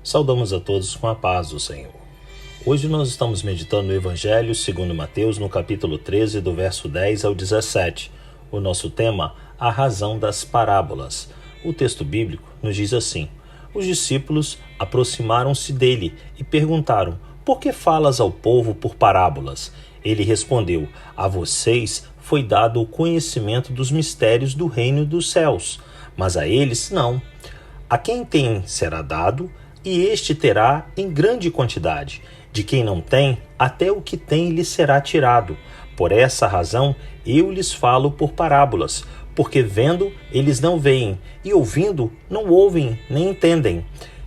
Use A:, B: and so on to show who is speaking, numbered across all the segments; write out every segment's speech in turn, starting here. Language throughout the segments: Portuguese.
A: Saudamos a todos com a paz do Senhor. Hoje nós estamos meditando no Evangelho segundo Mateus, no capítulo 13, do verso 10 ao 17. O nosso tema, a razão das parábolas. O texto bíblico nos diz assim: os discípulos aproximaram-se dele e perguntaram: por que falas ao povo por parábolas? Ele respondeu: a vocês foi dado o conhecimento dos mistérios do reino dos céus, mas a eles não. A quem tem será dado, e este terá em grande quantidade. De quem não tem, até o que tem lhe será tirado. Por essa razão, eu lhes falo por parábolas, porque vendo, eles não veem, e ouvindo, não ouvem nem entendem.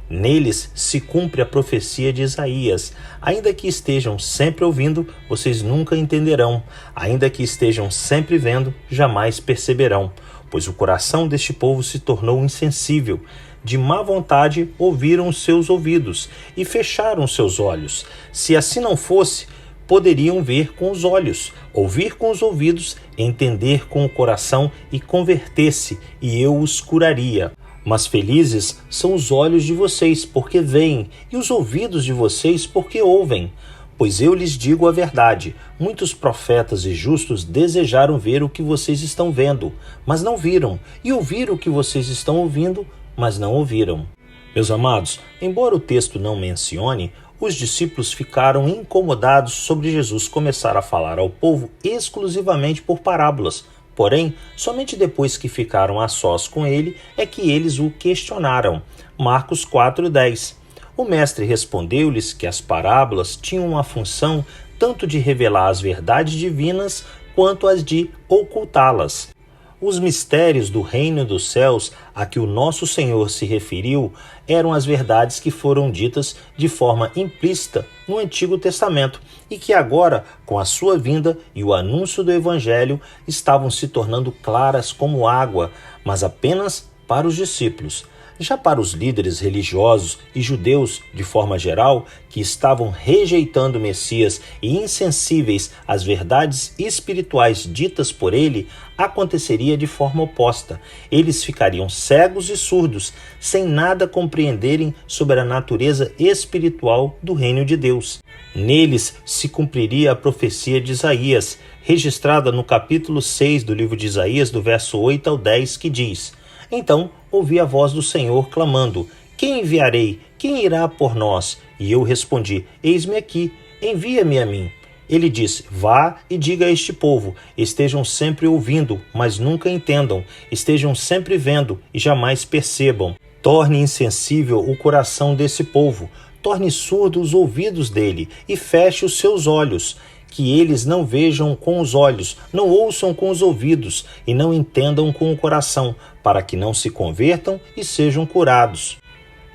A: Neles se cumpre a profecia de Isaías: ainda que estejam sempre ouvindo, vocês nunca entenderão. Ainda que estejam sempre vendo, jamais perceberão. Pois o coração deste povo se tornou insensível. De má vontade ouviram os seus ouvidos e fecharam seus olhos. Se assim não fosse, poderiam ver com os olhos, ouvir com os ouvidos, entender com o coração e converter-se, e eu os curaria. Mas felizes são os olhos de vocês, porque veem, e os ouvidos de vocês, porque ouvem. Pois eu lhes digo a verdade: muitos profetas e justos desejaram ver o que vocês estão vendo, mas não viram, e ouvir o que vocês estão ouvindo, mas não ouviram. Meus amados, embora o texto não mencione, os discípulos ficaram incomodados sobre Jesus começar a falar ao povo exclusivamente por parábolas. Porém, somente depois que ficaram a sós com ele é que eles o questionaram. Marcos 4:10. O mestre respondeu-lhes que as parábolas tinham uma função tanto de revelar as verdades divinas quanto as de ocultá-las. Os mistérios do reino dos céus a que o nosso Senhor se referiu eram as verdades que foram ditas de forma implícita no Antigo Testamento e que agora, com a sua vinda e o anúncio do Evangelho, estavam se tornando claras como água, mas apenas para os discípulos. Já para os líderes religiosos e judeus, de forma geral, que estavam rejeitando o Messias e insensíveis às verdades espirituais ditas por ele, aconteceria de forma oposta. Eles ficariam cegos e surdos, sem nada compreenderem sobre a natureza espiritual do reino de Deus. Neles se cumpriria a profecia de Isaías, registrada no capítulo 6 do livro de Isaías, do verso 8 ao 10, que diz: então ouvi a voz do Senhor clamando: quem enviarei? Quem irá por nós? E eu respondi: eis-me aqui, envia-me a mim. Ele disse: vá e diga a este povo: estejam sempre ouvindo, mas nunca entendam, estejam sempre vendo e jamais percebam. Torne insensível o coração desse povo, torne surdos os ouvidos dele e feche os seus olhos, que eles não vejam com os olhos, não ouçam com os ouvidos e não entendam com o coração, para que não se convertam e sejam curados.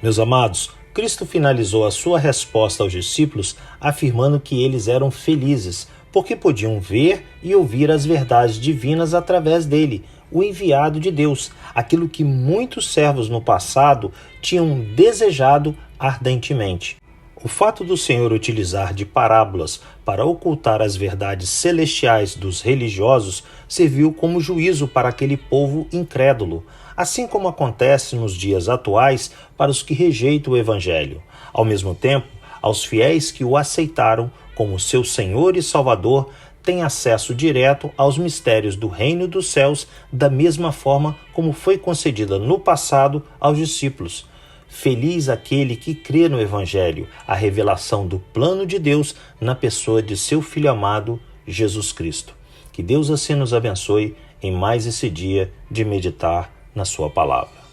A: Meus amados, Cristo finalizou a sua resposta aos discípulos afirmando que eles eram felizes, porque podiam ver e ouvir as verdades divinas através dele, o enviado de Deus, aquilo que muitos servos no passado tinham desejado ardentemente. O fato do Senhor utilizar de parábolas para ocultar as verdades celestiais dos religiosos serviu como juízo para aquele povo incrédulo, assim como acontece nos dias atuais para os que rejeitam o Evangelho. Ao mesmo tempo, aos fiéis que o aceitaram como seu Senhor e Salvador, têm acesso direto aos mistérios do reino dos céus, da mesma forma como foi concedida no passado aos discípulos. Feliz aquele que crê no Evangelho, a revelação do plano de Deus na pessoa de seu Filho amado, Jesus Cristo. Que Deus assim nos abençoe em mais esse dia de meditar na sua palavra.